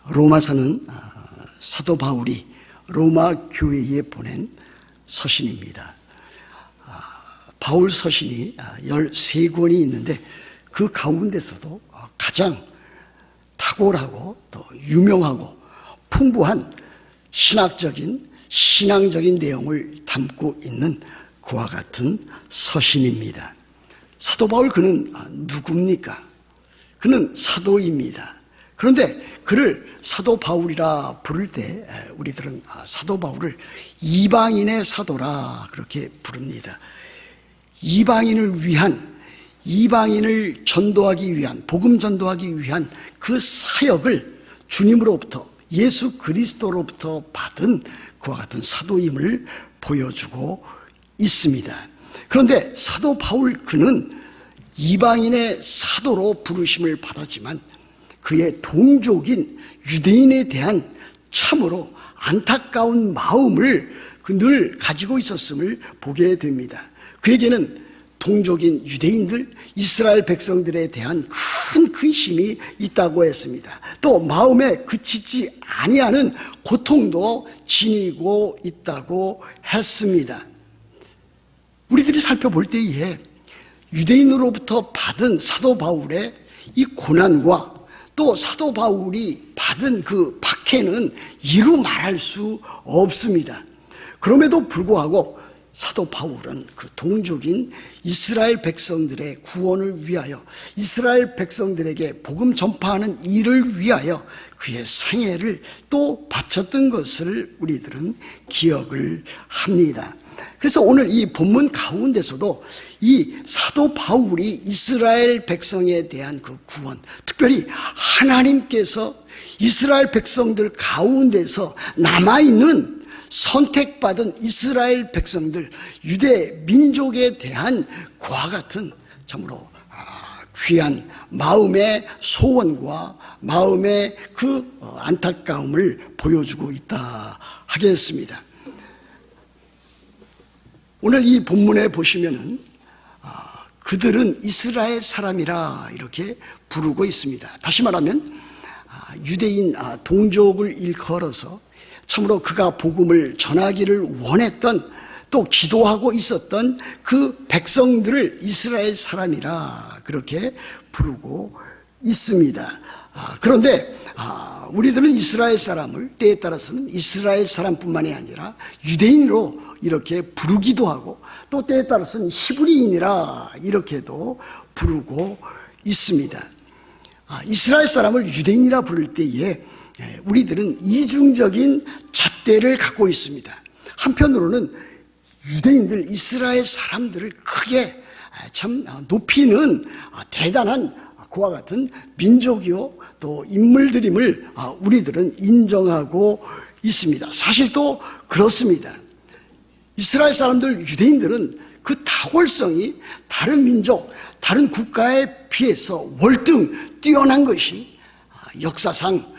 로마서는 사도 바울이 로마 교회에 보낸 서신입니다. 바울 서신이 13권이 있는데 그 가운데서도 가장 탁월하고 또 유명하고 풍부한 신앙적인 내용을 담고 있는 그와 같은 서신입니다. 사도 바울 그는 누굽니까? 그는 사도입니다. 그런데 그를 사도 바울이라 부를 때 우리들은 사도 바울을 이방인의 사도라 그렇게 부릅니다. 이방인을 전도하기 위한, 복음 전도하기 위한 그 사역을 주님으로부터, 예수 그리스도로부터 받은 그와 같은 사도임을 보여주고 있습니다. 그런데 사도 바울 그는 이방인의 사도로 부르심을 받았지만 그의 동족인 유대인에 대한 참으로 안타까운 마음을 늘 가지고 있었음을 보게 됩니다. 그에게는 동족인 유대인들, 이스라엘 백성들에 대한 큰 근심이 있다고 했습니다. 또 마음에 그치지 아니하는 고통도 지니고 있다고 했습니다. 우리들이 살펴볼 때에 유대인으로부터 받은 사도 바울의 이 고난과 또 사도 바울이 받은 그 박해는 이루 말할 수 없습니다. 그럼에도 불구하고 사도 바울은 그 동족인 이스라엘 백성들의 구원을 위하여, 이스라엘 백성들에게 복음 전파하는 일을 위하여 그의 생애를 또 바쳤던 것을 우리들은 기억을 합니다. 그래서 오늘 이 본문 가운데서도 이 사도 바울이 이스라엘 백성에 대한 그 구원, 특별히 하나님께서 이스라엘 백성들 가운데서 남아있는 선택받은 이스라엘 백성들, 유대 민족에 대한 그와 같은 참으로 귀한 마음의 소원과 마음의 그 안타까움을 보여주고 있다 하겠습니다. 오늘 이 본문에 보시면은 그들은 이스라엘 사람이라 이렇게 부르고 있습니다. 다시 말하면 유대인 동족을 일컬어서 참으로 그가 복음을 전하기를 원했던, 또 기도하고 있었던 그 백성들을 이스라엘 사람이라 그렇게 부르고 있습니다. 그런데 우리들은 이스라엘 사람을 때에 따라서는 이스라엘 사람뿐만이 아니라 유대인으로 이렇게 부르기도 하고, 또 때에 따라서는 히브리인이라 이렇게도 부르고 있습니다. 이스라엘 사람을 유대인이라 부를 때에 우리들은 이중적인 잣대를 갖고 있습니다. 한편으로는 유대인들, 이스라엘 사람들을 크게 참 높이는 대단한 그와 같은 민족이요 또 인물들임을 우리들은 인정하고 있습니다. 사실 또 그렇습니다. 이스라엘 사람들, 유대인들은 그 탁월성이 다른 민족, 다른 국가에 비해서 월등 뛰어난 것이 역사상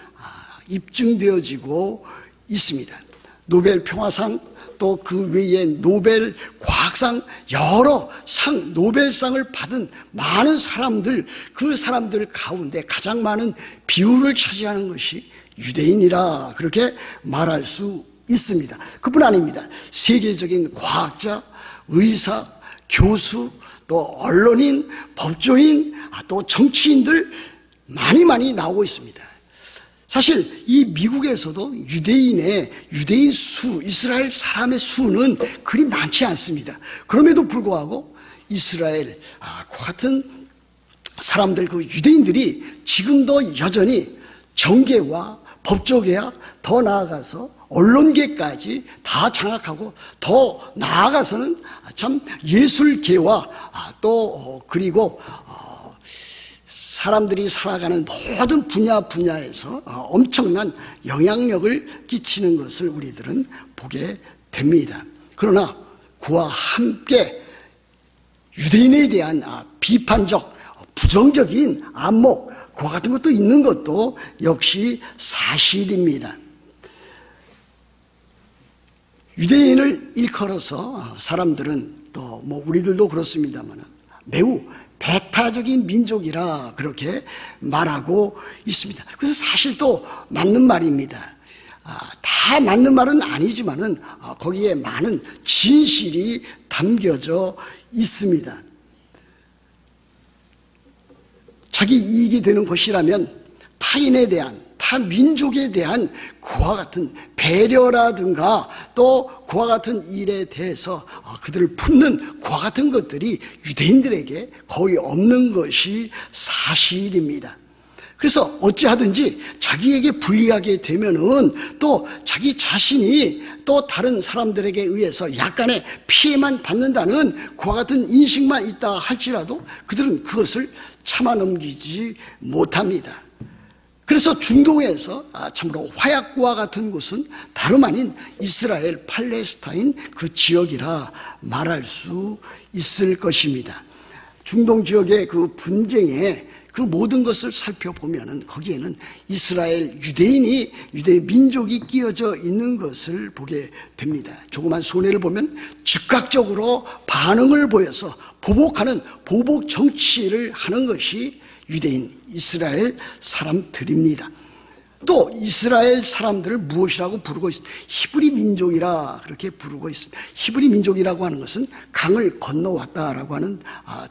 입증되어지고 있습니다. 노벨 평화상, 또 그 외에 노벨 과학상, 여러 상, 노벨상을 받은 많은 사람들, 그 사람들 가운데 가장 많은 비율을 차지하는 것이 유대인이라 그렇게 말할 수 있습니다. 그뿐 아닙니다. 세계적인 과학자, 의사, 교수, 또 언론인, 법조인, 또 정치인들 많이 나오고 있습니다. 사실 이 미국에서도 유대인 수, 이스라엘 사람의 수는 그리 많지 않습니다. 그럼에도 불구하고 이스라엘 같은 사람들, 그 유대인들이 지금도 여전히 정계와 법조계와 더 나아가서 언론계까지 다 장악하고, 더 나아가서는 참 예술계와 또 그리고 사람들이 살아가는 모든 분야에서 엄청난 영향력을 끼치는 것을 우리들은 보게 됩니다. 그러나 그와 함께 유대인에 대한 비판적, 부정적인 안목, 그와 같은 것도 있는 것도 역시 사실입니다. 유대인을 일컬어서 사람들은 또 우리들도 그렇습니다만 매우 배타 배타적인 민족이라 그렇게 말하고 있습니다. 그래서 사실 또 맞는 말입니다. 다 맞는 말은 아니지만은 거기에 많은 진실이 담겨져 있습니다. 자기 이익이 되는 것이라면 타인에 대한, 타 민족에 대한 그와 같은 배려라든가 또 그와 같은 일에 대해서 그들을 품는 그와 같은 것들이 유대인들에게 거의 없는 것이 사실입니다. 그래서 어찌하든지 자기에게 불리하게 되면은 또 자기 자신이 또 다른 사람들에게 의해서 약간의 피해만 받는다는 그와 같은 인식만 있다 할지라도 그들은 그것을 참아 넘기지 못합니다. 그래서 중동에서 참으로 화약고와 같은 곳은 다름 아닌 이스라엘, 팔레스타인 그 지역이라 말할 수 있을 것입니다. 중동 지역의 그 분쟁에 그 모든 것을 살펴보면은 거기에는 이스라엘 유대인이, 유대 민족이 끼어져 있는 것을 보게 됩니다. 조그만 손해를 보면 즉각적으로 반응을 보여서 보복하는 보복 정치를 하는 것이 유대인, 이스라엘 사람들입니다. 또 이스라엘 사람들을 무엇이라고 부르고 있습니다. 히브리 민족이라 그렇게 부르고 있습니다. 히브리 민족이라고 하는 것은 강을 건너왔다라고 하는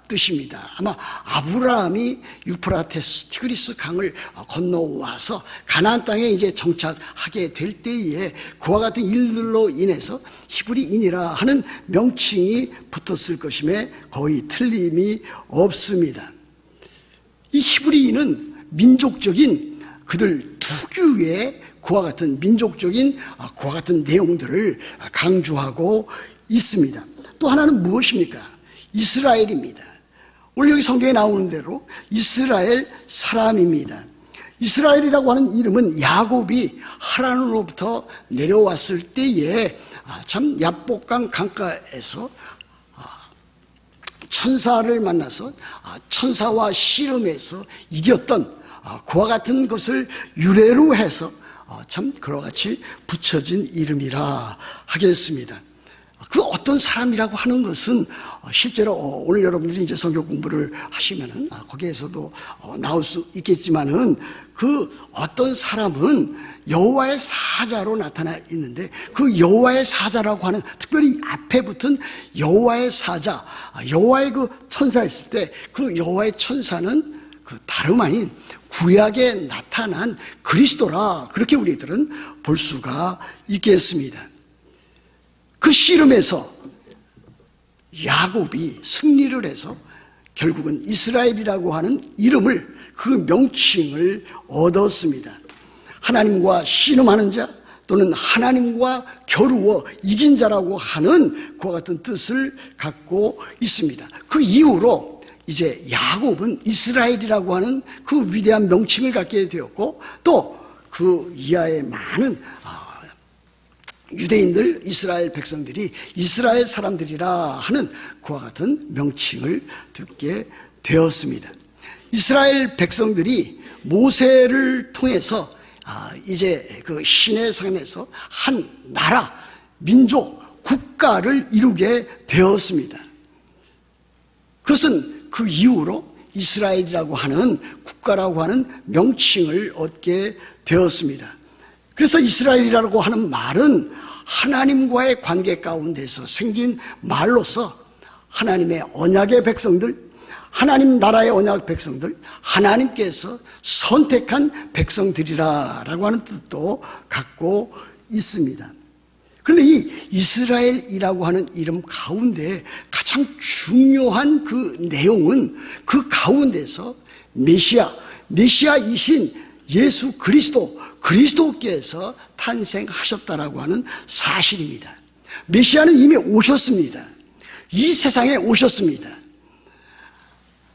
뜻입니다. 아마 아브라함이 유프라테스, 티그리스 강을 건너와서 가나안 땅에 이제 정착하게 될 때에 그와 같은 일들로 인해서 히브리인이라 하는 명칭이 붙었을 것임에 거의 틀림이 없습니다. 이 히브리인은 민족적인 그들 특유의 그와 같은 민족적인 그와 같은 내용들을 강조하고 있습니다. 또 하나는 무엇입니까? 이스라엘입니다. 오늘 여기 성경에 나오는 대로 이스라엘 사람입니다. 이스라엘이라고 하는 이름은 야곱이 하란으로부터 내려왔을 때에 참 야복강 강가에서 천사를 만나서 천사와 씨름해서 이겼던 그와 같은 것을 유래로 해서 참 그와 같이 붙여진 이름이라 하겠습니다. 그 어떤 사람이라고 하는 것은 실제로 오늘 여러분들이 이제 성경 공부를 하시면은 거기에서도 나올 수 있겠지만은 그 어떤 사람은 여호와의 사자로 나타나 있는데 그 여호와의 사자라고 하는 특별히 앞에 붙은 여호와의 사자, 여호와의 그 천사 있을 때 그 여호와의 천사는 그 다름 아닌 구약에 나타난 그리스도라 그렇게 우리들은 볼 수가 있겠습니다. 그 씨름에서 야곱이 승리를 해서 결국은 이스라엘이라고 하는 이름을 그 명칭을 얻었습니다. 하나님과 씨름하는 자 또는 하나님과 겨루어 이긴 자라고 하는 그와 같은 뜻을 갖고 있습니다. 그 이후로 이제 야곱은 이스라엘이라고 하는 그 위대한 명칭을 갖게 되었고 또 그 이하의 많은 유대인들, 이스라엘 백성들이 이스라엘 사람들이라 하는 그와 같은 명칭을 듣게 되었습니다. 이스라엘 백성들이 모세를 통해서 이제 그 시내 산에서 한 나라, 민족, 국가를 이루게 되었습니다. 그것은 그 이후로 이스라엘이라고 하는 국가라고 하는 명칭을 얻게 되었습니다. 그래서 이스라엘이라고 하는 말은 하나님과의 관계 가운데서 생긴 말로서 하나님의 언약의 백성들, 하나님 나라의 언약 백성들, 하나님께서 선택한 백성들이라고 하는 뜻도 갖고 있습니다. 그런데 이 이스라엘이라고 하는 이름 가운데 가장 중요한 그 내용은 그 가운데서 메시아이신 예수 그리스도께서 탄생하셨다라고 하는 사실입니다. 메시아는 이미 오셨습니다. 이 세상에 오셨습니다.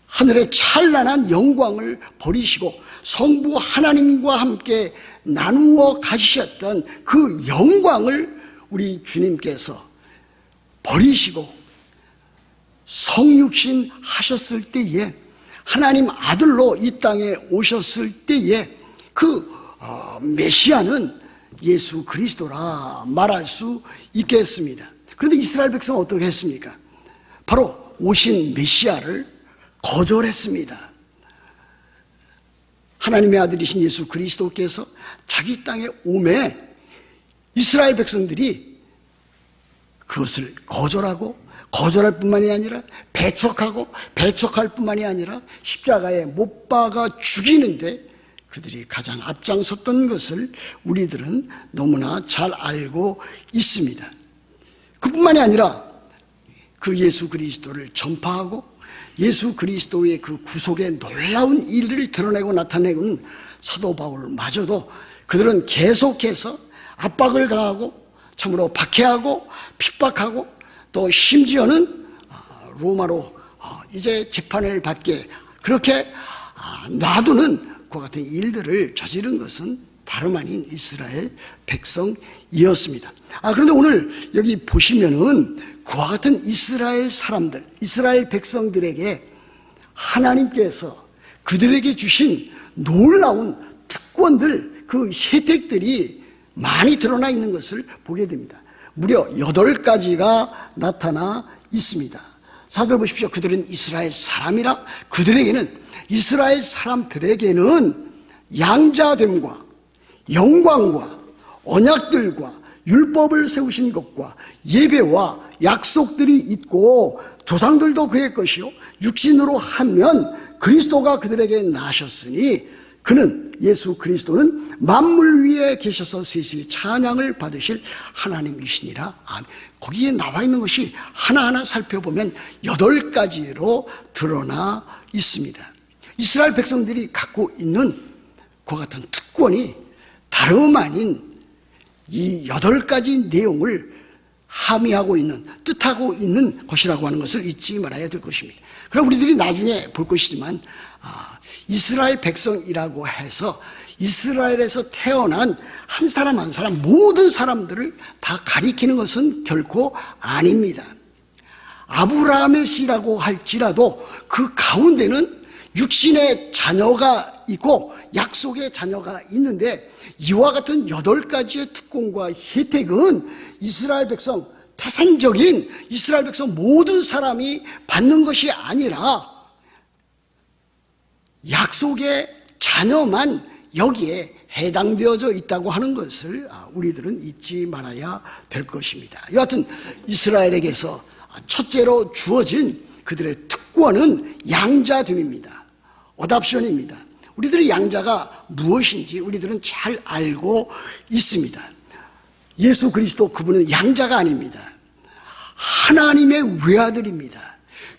하늘의 찬란한 영광을 버리시고 성부 하나님과 함께 나누어 가지셨던 그 영광을 우리 주님께서 버리시고 성육신 하셨을 때에 하나님 아들로 이 땅에 오셨을 때에 그 메시아는 예수 그리스도라 말할 수 있겠습니다. 그런데 이스라엘 백성은 어떻게 했습니까? 바로 오신 메시아를 거절했습니다. 하나님의 아들이신 예수 그리스도께서 자기 땅에 오매 이스라엘 백성들이 그것을 거절하고, 거절할 뿐만이 아니라 배척하고, 배척할 뿐만이 아니라 십자가에 못 박아 죽이는데 그들이 가장 앞장섰던 것을 우리들은 너무나 잘 알고 있습니다. 그뿐만이 아니라 그 예수 그리스도를 전파하고 예수 그리스도의 그 구속의 놀라운 일을 드러내고 나타내는 사도 바울마저도 그들은 계속해서 압박을 가하고 참으로 박해하고 핍박하고 또 심지어는 로마로 이제 재판을 받게 그렇게 놔두는 그와 같은 일들을 저지른 것은 다름 아닌 이스라엘 백성이었습니다. 그런데 오늘 여기 보시면은 그와 같은 이스라엘 사람들, 이스라엘 백성들에게 하나님께서 그들에게 주신 놀라운 특권들, 그 혜택들이 많이 드러나 있는 것을 보게 됩니다. 무려 8가지가 나타나 있습니다. 4절 보십시오. 그들은 이스라엘 사람이라. 그들에게는, 이스라엘 사람들에게는 양자됨과 영광과 언약들과 율법을 세우신 것과 예배와 약속들이 있고 조상들도 그의 것이요 육신으로 하면 그리스도가 그들에게 나셨으니 그는, 예수 그리스도는 만물 위에 계셔서 세실 찬양을 받으실 하나님이시니라. 거기에 나와 있는 것이 하나하나 살펴보면 8가지로 드러나 있습니다. 이스라엘 백성들이 갖고 있는 그와 같은 특권이 다름 아닌 이 8가지 내용을 함의하고 있는, 뜻하고 있는 것이라고 하는 것을 잊지 말아야 될 것입니다. 그럼 우리들이 나중에 볼 것이지만 이스라엘 백성이라고 해서 이스라엘에서 태어난 한 사람 한 사람 모든 사람들을 다 가리키는 것은 결코 아닙니다. 아브라함의 씨라고 할지라도 그 가운데는 육신의 자녀가 있고 약속의 자녀가 있는데 이와 같은 8가지의 특권과 혜택은 이스라엘 백성, 태생적인 이스라엘 백성 모든 사람이 받는 것이 아니라 약속의 자녀만 여기에 해당되어져 있다고 하는 것을 우리들은 잊지 말아야 될 것입니다. 여하튼 이스라엘에게서 첫째로 주어진 그들의 특권은 양자됨입니다. 어답션입니다. 우리들이 양자가 무엇인지 우리들은 잘 알고 있습니다. 예수 그리스도 그분은 양자가 아닙니다. 하나님의 외아들입니다.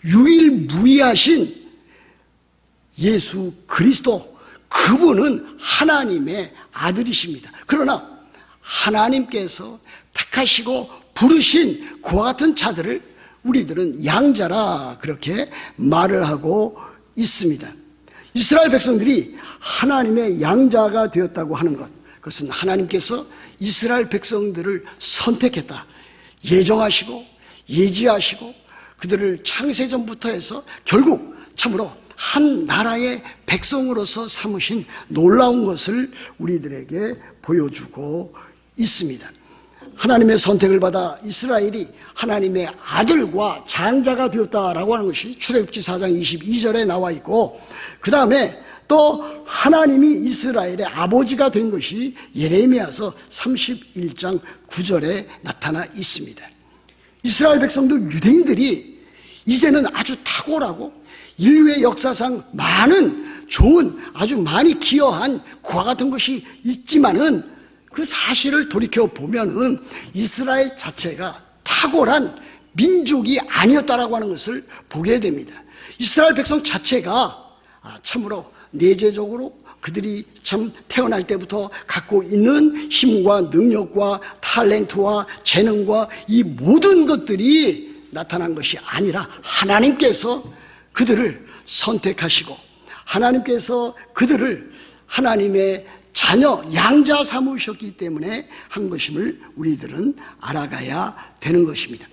유일무이하신 예수 그리스도 그분은 하나님의 아들이십니다. 그러나 하나님께서 택하시고 부르신 그와 같은 자들을 우리들은 양자라 그렇게 말을 하고 있습니다. 이스라엘 백성들이 하나님의 양자가 되었다고 하는 것, 그것은 하나님께서 이스라엘 백성들을 선택했다, 예정하시고 예지하시고 그들을 창세전부터 해서 결국 참으로 한 나라의 백성으로서 삼으신 놀라운 것을 우리들에게 보여주고 있습니다. 하나님의 선택을 받아 이스라엘이 하나님의 아들과 장자가 되었다라고 하는 것이 출애굽기 4장 22절에 나와 있고, 그 다음에 또 하나님이 이스라엘의 아버지가 된 것이 예레미야서 31장 9절에 나타나 있습니다. 이스라엘 백성들 유대인들이 이제는 아주 탁월하고 인류의 역사상 많은 좋은, 아주 많이 기여한 그와 같은 것이 있지만은 그 사실을 돌이켜보면은 이스라엘 자체가 탁월한 민족이 아니었다라고 하는 것을 보게 됩니다. 이스라엘 백성 자체가 참으로 내재적으로 그들이 참 태어날 때부터 갖고 있는 힘과 능력과 탤런트와 재능과 이 모든 것들이 나타난 것이 아니라 하나님께서 그들을 선택하시고 하나님께서 그들을 하나님의 자녀, 양자 삼으셨기 때문에 한 것임을 우리들은 알아가야 되는 것입니다.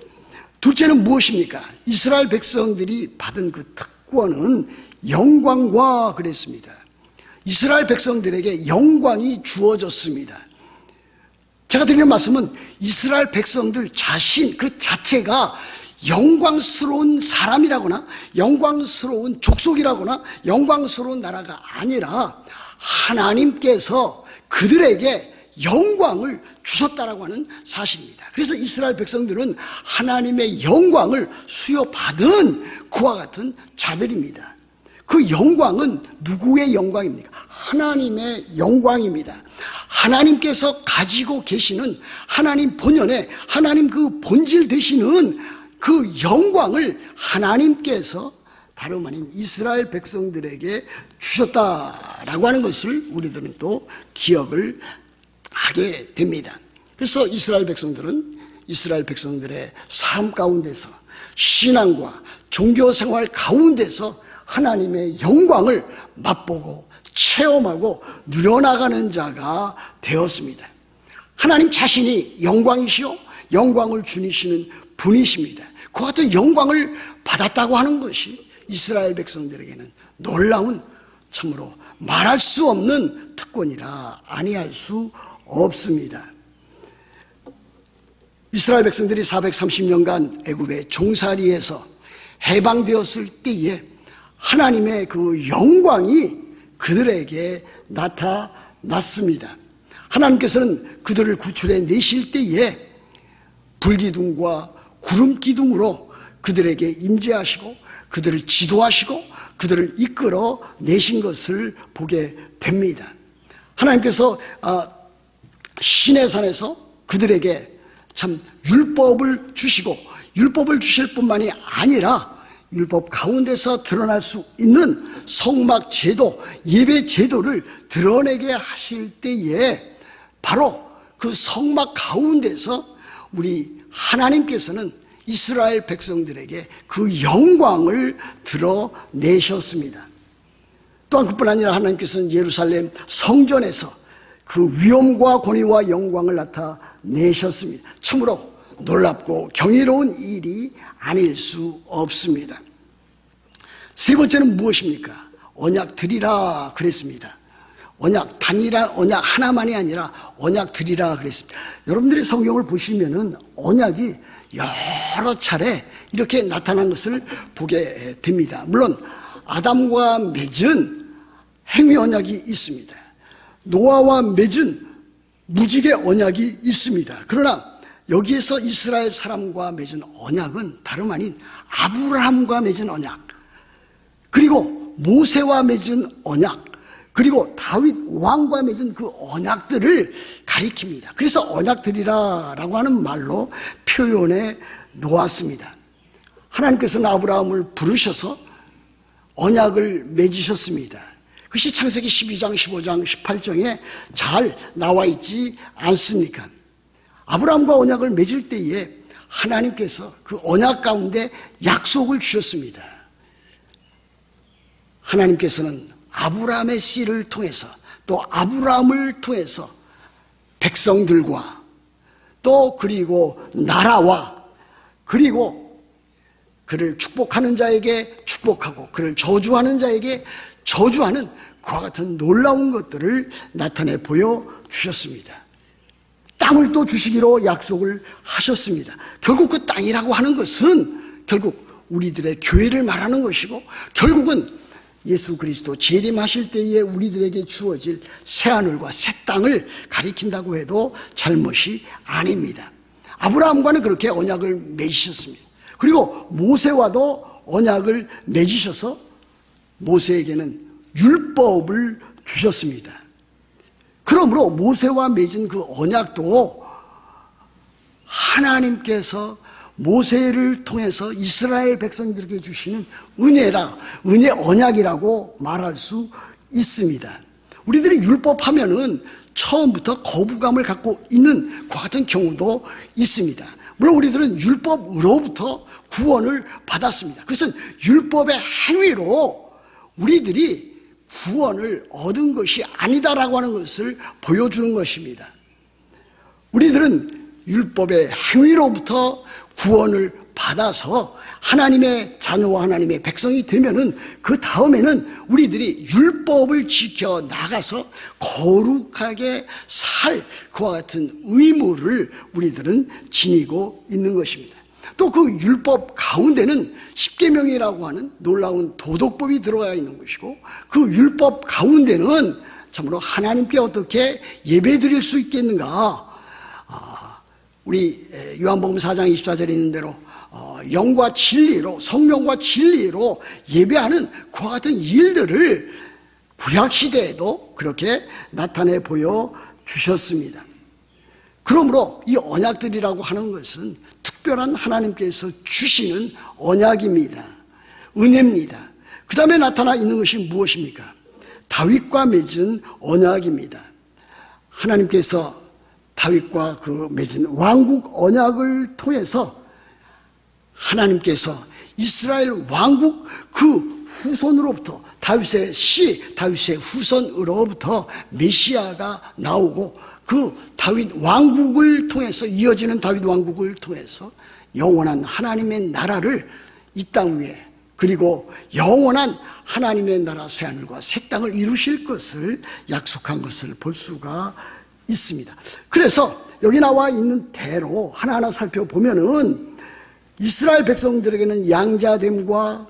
둘째는 무엇입니까? 이스라엘 백성들이 받은 그 특권은 영광과 그랬습니다. 이스라엘 백성들에게 영광이 주어졌습니다. 제가 드리는 말씀은 이스라엘 백성들 자신 그 자체가 영광스러운 사람이라거나 영광스러운 족속이라거나 영광스러운 나라가 아니라 하나님께서 그들에게 영광을 주셨다라고 하는 사실입니다. 그래서 이스라엘 백성들은 하나님의 영광을 수여받은 그와 같은 자들입니다. 그 영광은 누구의 영광입니까? 하나님의 영광입니다. 하나님께서 가지고 계시는 하나님 본연의 하나님 그 본질 되시는 그 영광을 하나님께서 다름 아닌 이스라엘 백성들에게 주셨다라고 하는 것을 우리들은 또 기억을 하게 됩니다. 그래서 이스라엘 백성들의 삶 가운데서 신앙과 종교생활 가운데서 하나님의 영광을 맛보고 체험하고 누려나가는 자가 되었습니다. 하나님 자신이 영광이시요 영광을 주시는 분이십니다. 그 같은 영광을 받았다고 하는 것이 이스라엘 백성들에게는 놀라운, 참으로 말할 수 없는 특권이라 아니할 수 없습니다. 이스라엘 백성들이 430년간 애굽의 종살이에서 해방되었을 때에 하나님의 그 영광이 그들에게 나타났습니다. 하나님께서는 그들을 구출해 내실 때에 불기둥과 구름기둥으로 그들에게 임재하시고 그들을 지도하시고 그들을 이끌어 내신 것을 보게 됩니다. 하나님께서 시내산에서 그들에게 참 율법을 주시고 율법을 주실 뿐만이 아니라 율법 가운데서 드러날 수 있는 성막 제도, 예배 제도를 드러내게 하실 때에 바로 그 성막 가운데서 우리 하나님께서는 이스라엘 백성들에게 그 영광을 드러내셨습니다. 또한 그뿐 아니라 하나님께서는 예루살렘 성전에서 그 위엄과 권위와 영광을 나타내셨습니다. 참으로 놀랍고 경이로운 일이 아닐 수 없습니다. 세 번째는 무엇입니까? 언약 드리라 그랬습니다. 언약 단이라 언약 하나만이 아니라 언약 드리라 그랬습니다. 여러분들이 성경을 보시면은 언약이 여러 차례 이렇게 나타난 것을 보게 됩니다. 물론 아담과 맺은 행위 언약이 있습니다. 노아와 맺은 무직의 언약이 있습니다. 그러나 여기에서 이스라엘 사람과 맺은 언약은 다름 아닌 아브라함과 맺은 언약, 그리고 모세와 맺은 언약, 그리고 다윗 왕과 맺은 그 언약들을 가리킵니다. 그래서 언약들이라고 하는 말로 표현해 놓았습니다. 하나님께서는 아브라함을 부르셔서 언약을 맺으셨습니다. 그것이 창세기 12장, 15장, 18장에 잘 나와 있지 않습니까? 아브라함과 언약을 맺을 때에 하나님께서 그 언약 가운데 약속을 주셨습니다. 하나님께서는 아브라함의 씨를 통해서 또 아브라함을 통해서 백성들과 또 그리고 나라와 그리고 그를 축복하는 자에게 축복하고 그를 저주하는 자에게 저주하는 그와 같은 놀라운 것들을 나타내 보여주셨습니다. 땅을 또 주시기로 약속을 하셨습니다. 결국 그 땅이라고 하는 것은 결국 우리들의 교회를 말하는 것이고 결국은 예수 그리스도 재림하실 때에 우리들에게 주어질 새하늘과 새 땅을 가리킨다고 해도 잘못이 아닙니다. 아브라함과는 그렇게 언약을 맺으셨습니다. 그리고 모세와도 언약을 맺으셔서 모세에게는 율법을 주셨습니다. 그러므로 모세와 맺은 그 언약도 하나님께서 모세를 통해서 이스라엘 백성들에게 주시는 은혜 언약이라고 말할 수 있습니다. 우리들이 율법하면은 처음부터 거부감을 갖고 있는 그 같은 경우도 있습니다. 물론 우리들은 율법으로부터 구원을 받았습니다. 그것은 율법의 행위로 우리들이 구원을 얻은 것이 아니다라고 하는 것을 보여주는 것입니다. 우리들은 율법의 행위로부터 구원을 받아서 하나님의 자녀와 하나님의 백성이 되면은 그 다음에는 우리들이 율법을 지켜 나가서 거룩하게 살 그와 같은 의무를 우리들은 지니고 있는 것입니다. 또 그 율법 가운데는 십계명이라고 하는 놀라운 도덕법이 들어가 있는 것이고, 그 율법 가운데는 참으로 하나님께 어떻게 예배드릴 수 있겠는가. 우리 요한복음 4장 24절에 있는 대로 영과 진리로, 성령과 진리로 예배하는 그와 같은 일들을 구약시대에도 그렇게 나타내 보여주셨습니다. 그러므로 이 언약들이라고 하는 것은 특별한 하나님께서 주시는 언약입니다. 은혜입니다. 그 다음에 나타나 있는 것이 무엇입니까? 다윗과 맺은 언약입니다. 하나님께서 다윗과 그 맺은 왕국 언약을 통해서 하나님께서 이스라엘 왕국 그 후손으로부터, 다윗의 다윗의 후손으로부터 메시아가 나오고, 그 다윗 왕국을 통해서, 이어지는 다윗 왕국을 통해서 영원한 하나님의 나라를 이 땅 위에, 그리고 영원한 하나님의 나라 새하늘과 새 땅을 이루실 것을 약속한 것을 볼 수가 있습니다. 그래서 여기 나와 있는 대로 하나하나 살펴보면은 이스라엘 백성들에게는 양자됨과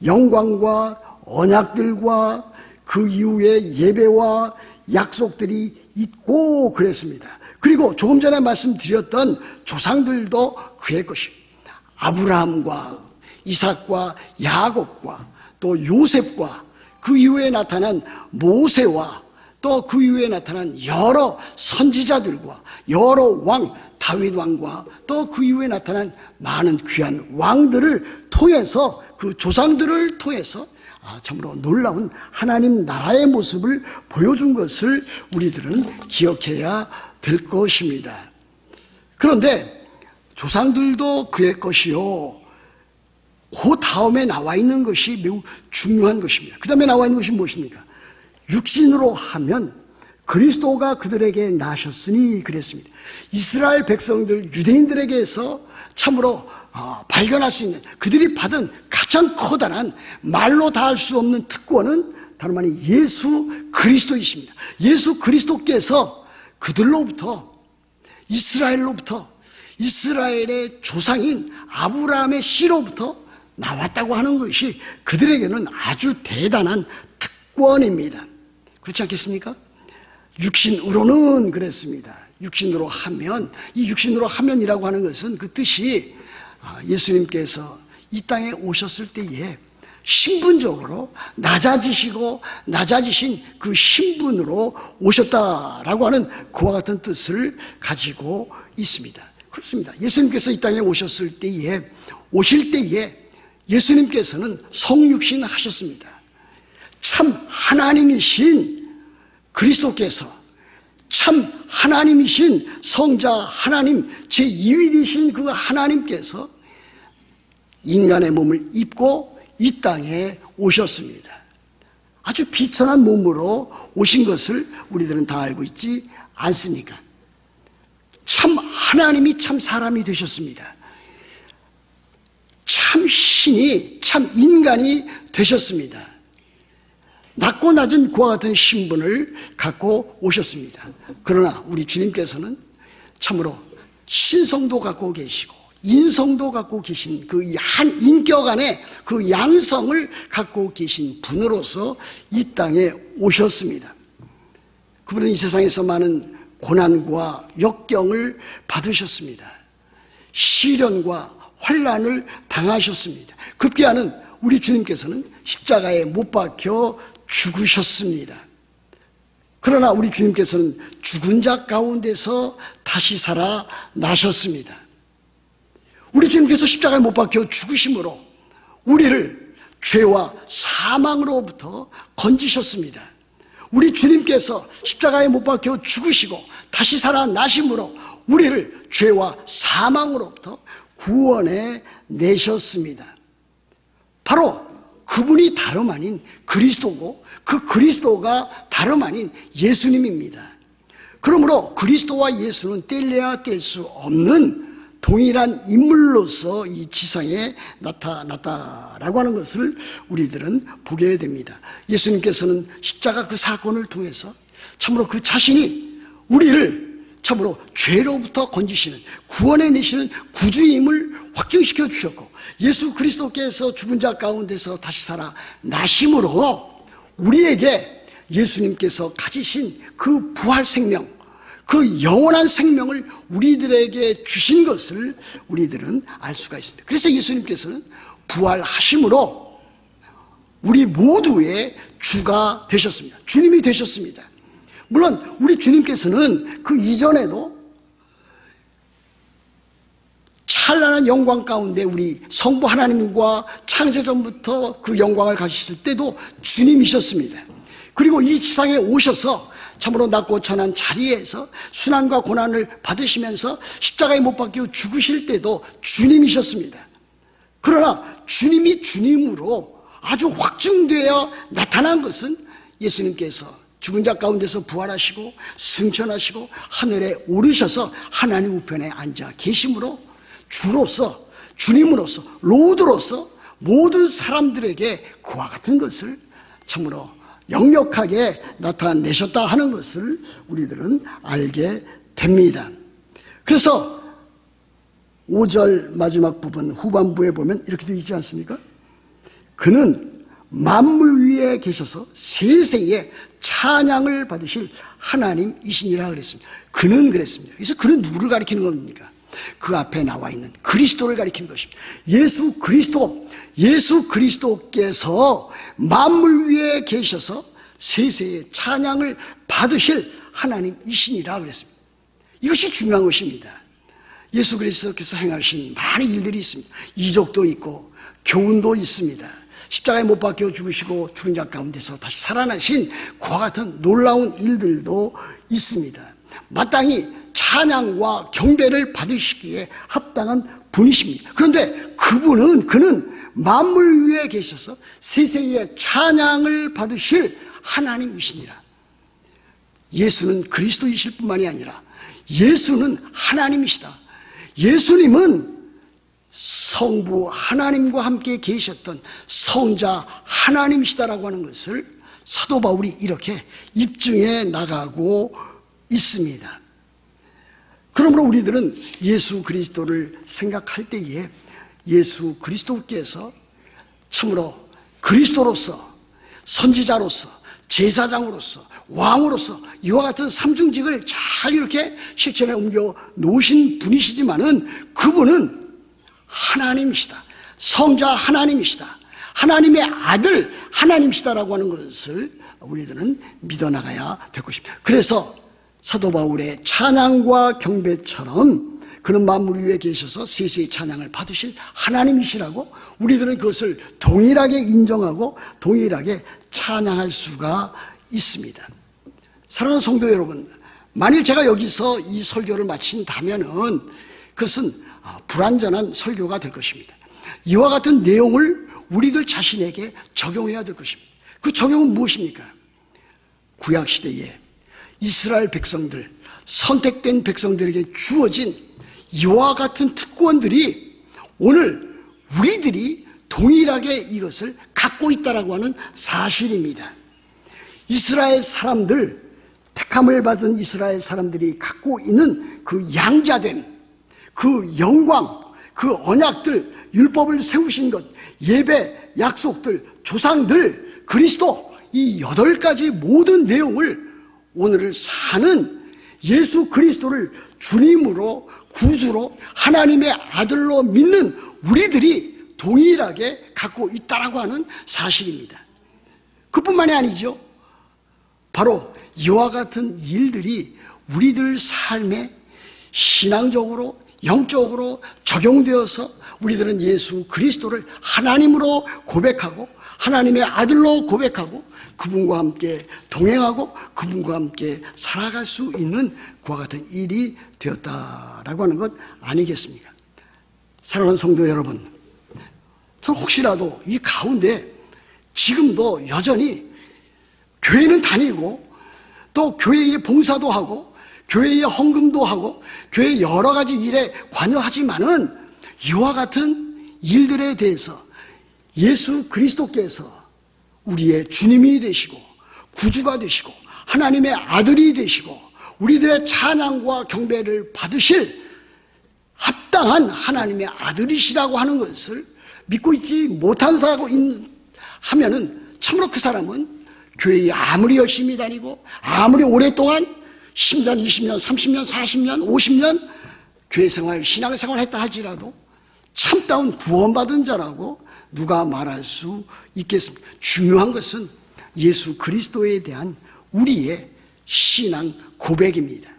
영광과 언약들과 그 이후에 예배와 약속들이 있고 그랬습니다. 그리고 조금 전에 말씀드렸던 조상들도 그의 것입니다. 아브라함과 이삭과 야곱과 또 요셉과 그 이후에 나타난 모세와 또 그 이후에 나타난 여러 선지자들과 여러 왕, 다윗 왕과 또 그 이후에 나타난 많은 귀한 왕들을 통해서, 그 조상들을 통해서 참으로 놀라운 하나님 나라의 모습을 보여준 것을 우리들은 기억해야 될 것입니다. 그런데 조상들도 그의 것이요, 그 다음에 나와 있는 것이 매우 중요한 것입니다. 그 다음에 나와 있는 것이 무엇입니까? 육신으로 하면 그리스도가 그들에게 나셨으니 그랬습니다. 이스라엘 백성들, 유대인들에게서 참으로 발견할 수 있는, 그들이 받은 가장 커다란, 말로 다 할 수 없는 특권은 다름 아닌 예수 그리스도이십니다. 예수 그리스도께서 그들로부터, 이스라엘로부터, 이스라엘의 조상인 아브라함의 씨로부터 나왔다고 하는 것이 그들에게는 아주 대단한 특권입니다. 그렇지 않겠습니까? 육신으로는 그랬습니다. 육신으로 하면, 이 육신으로 하면이라고 하는 것은 그 뜻이 예수님께서 이 땅에 오셨을 때에 신분적으로 낮아지시고 낮아지신 그 신분으로 오셨다라고 하는 그와 같은 뜻을 가지고 있습니다. 그렇습니다. 예수님께서 이 땅에 오실 때에 예수님께서는 성육신 하셨습니다. 참 하나님이신 그리스도께서, 참 하나님이신 성자 하나님, 제2위이신 그 하나님께서 인간의 몸을 입고 이 땅에 오셨습니다. 아주 비천한 몸으로 오신 것을 우리들은 다 알고 있지 않습니까? 참 하나님이 참 사람이 되셨습니다. 참 신이 참 인간이 되셨습니다. 낮고 낮은 그와 같은 신분을 갖고 오셨습니다. 그러나 우리 주님께서는 참으로 신성도 갖고 계시고 인성도 갖고 계신 그 한 인격 안에 그 양성을 갖고 계신 분으로서 이 땅에 오셨습니다. 그분은 이 세상에서 많은 고난과 역경을 받으셨습니다. 시련과 환난을 당하셨습니다. 급기야는 우리 주님께서는 십자가에 못 박혀 죽으셨습니다. 그러나 우리 주님께서는 죽은 자 가운데서 다시 살아나셨습니다. 우리 주님께서 십자가에 못 박혀 죽으심으로 우리를 죄와 사망으로부터 건지셨습니다. 우리 주님께서 십자가에 못 박혀 죽으시고 다시 살아나심으로 우리를 죄와 사망으로부터 구원해 내셨습니다. 바로 그분이 다름 아닌 그리스도고, 그 그리스도가 다름 아닌 예수님입니다. 그러므로 그리스도와 예수는 뗄래야 뗄 수 없는 동일한 인물로서 이 지상에 나타났다라고 하는 것을 우리들은 보게 됩니다. 예수님께서는 십자가 그 사건을 통해서 참으로 그 자신이 우리를 참으로 죄로부터 건지시는, 구원해내시는 구주임을 확증시켜 주셨고, 예수 그리스도께서 죽은 자 가운데서 다시 살아 나심으로 우리에게 예수님께서 가지신 그 부활 생명, 그 영원한 생명을 우리들에게 주신 것을 우리들은 알 수가 있습니다. 그래서 예수님께서는 부활하심으로 우리 모두의 주가 되셨습니다. 주님이 되셨습니다. 물론 우리 주님께서는 그 이전에도 찬란한 영광 가운데 우리 성부 하나님과 창세전부터 그 영광을 가지실 때도 주님이셨습니다. 그리고 이 지상에 오셔서 참으로 낮고 천한 자리에서 순환과 고난을 받으시면서 십자가에 못 박혀 죽으실 때도 주님이셨습니다. 그러나 주님이 주님으로 아주 확증되어 나타난 것은 예수님께서 죽은 자 가운데서 부활하시고 승천하시고 하늘에 오르셔서 하나님 우편에 앉아 계심으로 주로서, 주님으로서, 로드로서 모든 사람들에게 그와 같은 것을 참으로 역력하게 나타내셨다 하는 것을 우리들은 알게 됩니다. 그래서 5절 마지막 부분 후반부에 보면 이렇게 되어 있지 않습니까? 그는 만물 위에 계셔서 세세에 찬양을 받으실 하나님이시니라 그랬습니다. 그는 그랬습니다. 그래서 그는 누구를 가리키는 겁니까? 그 앞에 나와 있는 그리스도를 가리키는 것입니다. 예수 그리스도께서 만물 위에 계셔서 세세에 찬양을 받으실 하나님이시니라 그랬습니다. 이것이 중요한 것입니다. 예수 그리스도께서 행하신 많은 일들이 있습니다. 이적도 있고 교훈도 있습니다. 십자가에 못 박혀 죽으시고 죽은 자 가운데서 다시 살아나신 그와 같은 놀라운 일들도 있습니다. 마땅히 찬양과 경배를 받으시기에 합당한 분이십니다. 그런데 그는 만물 위에 계셔서 세세에 찬양을 받으실 하나님이시니라. 예수는 그리스도이실 뿐만이 아니라 예수는 하나님이시다. 예수님은 성부 하나님과 함께 계셨던 성자 하나님이시다라고 하는 것을 사도 바울이 이렇게 입증해 나가고 있습니다. 그러므로 우리들은 예수 그리스도를 생각할 때에 예수 그리스도께서 참으로 그리스도로서, 선지자로서, 제사장으로서, 왕으로서 이와 같은 삼중직을 잘 이렇게 실천에 옮겨 놓으신 분이시지만은 그분은 하나님이시다. 성자 하나님이시다. 하나님의 아들 하나님이시다라고 하는 것을 우리들은 믿어나가야 될 것입니다. 그래서 사도 바울의 찬양과 경배처럼 그는 만물 위에 계셔서 세세의 찬양을 받으실 하나님이시라고 우리들은 그것을 동일하게 인정하고 동일하게 찬양할 수가 있습니다. 사랑하는 성도 여러분, 만일 제가 여기서 이 설교를 마친다면은 그것은 불완전한 설교가 될 것입니다. 이와 같은 내용을 우리들 자신에게 적용해야 될 것입니다. 그 적용은 무엇입니까? 구약시대에 이스라엘 백성들, 선택된 백성들에게 주어진 이와 같은 특권들이 오늘 우리들이 동일하게 이것을 갖고 있다라고 하는 사실입니다. 이스라엘 사람들, 택함을 받은 이스라엘 사람들이 갖고 있는 그 양자됨, 그 영광, 그 언약들, 율법을 세우신 것, 예배, 약속들, 조상들, 그리스도, 이 8가지 모든 내용을 오늘을 사는 예수 그리스도를 주님으로, 구주로, 하나님의 아들로 믿는 우리들이 동일하게 갖고 있다라고 하는 사실입니다. 그뿐만이 아니죠. 바로 이와 같은 일들이 우리들 삶에 신앙적으로, 영적으로 적용되어서 우리들은 예수 그리스도를 하나님으로 고백하고 하나님의 아들로 고백하고 그분과 함께 동행하고 그분과 함께 살아갈 수 있는 그와 같은 일이 되었다라고 하는 것 아니겠습니까? 사랑하는 성도 여러분, 저는 혹시라도 이 가운데 지금도 여전히 교회는 다니고 또 교회의 봉사도 하고 교회의 헌금도 하고 교회의 여러 가지 일에 관여하지만은 이와 같은 일들에 대해서 예수 그리스도께서 우리의 주님이 되시고 구주가 되시고 하나님의 아들이 되시고 우리들의 찬양과 경배를 받으실 합당한 하나님의 아들이시라고 하는 것을 믿고 있지 못한 사람이 하면은 참으로 그 사람은 교회에 아무리 열심히 다니고 아무리 오랫동안 10년, 20년, 30년, 40년, 50년 교회 생활, 신앙생활 했다 할지라도 참다운 구원받은 자라고 누가 말할 수 있겠습니까? 중요한 것은 예수 그리스도에 대한 우리의 신앙 고백입니다.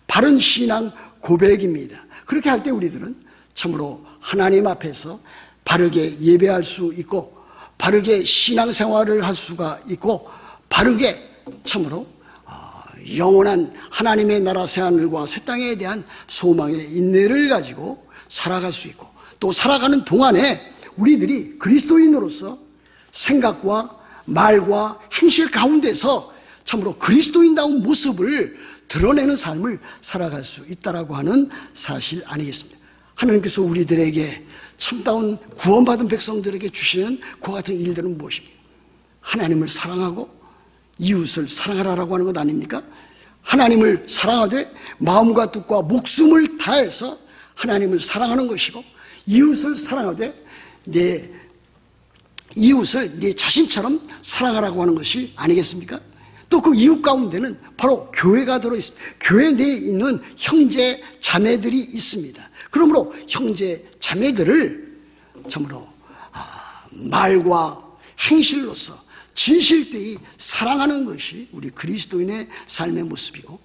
바른 신앙 고백입니다. 그렇게 할 때 우리들은 참으로 하나님 앞에서 바르게 예배할 수 있고 바르게 신앙생활을 할 수가 있고 바르게 참으로 영원한 하나님의 나라 새하늘과 새 땅에 대한 소망의 인내를 가지고 살아갈 수 있고 또 살아가는 동안에 우리들이 그리스도인으로서 생각과 말과 행실 가운데서 참으로 그리스도인다운 모습을 드러내는 삶을 살아갈 수 있다라고 하는 사실 아니겠습니까? 하나님께서 우리들에게 참다운 구원받은 백성들에게 주시는 그와 같은 일들은 무엇입니까? 하나님을 사랑하고 이웃을 사랑하라라고 하는 것 아닙니까? 하나님을 사랑하되 마음과 뜻과 목숨을 다해서 하나님을 사랑하는 것이고 이웃을 사랑하되 내 이웃을 내 자신처럼 사랑하라고 하는 것이 아니겠습니까? 또 그 이웃 가운데는 바로 교회가 들어있습니다. 교회 내에 있는 형제 자매들이 있습니다. 그러므로 형제 자매들을 참으로 말과 행실로서 진실되이 사랑하는 것이 우리 그리스도인의 삶의 모습이고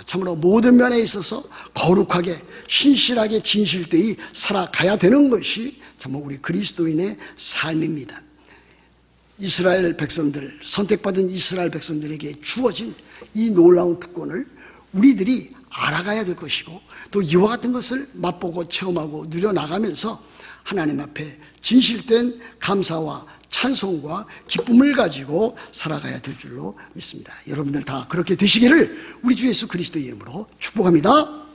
참으로 모든 면에 있어서 거룩하게 신실하게 진실되이 살아가야 되는 것이 참으로 우리 그리스도인의 삶입니다. 이스라엘 백성들, 선택받은 이스라엘 백성들에게 주어진 이 놀라운 특권을 우리들이 알아가야 될 것이고 또 이와 같은 것을 맛보고 체험하고 누려나가면서 하나님 앞에 진실된 감사와 찬송과 기쁨을 가지고 살아가야 될 줄로 믿습니다. 여러분들 다 그렇게 되시기를 우리 주 예수 그리스도의 이름으로 축복합니다.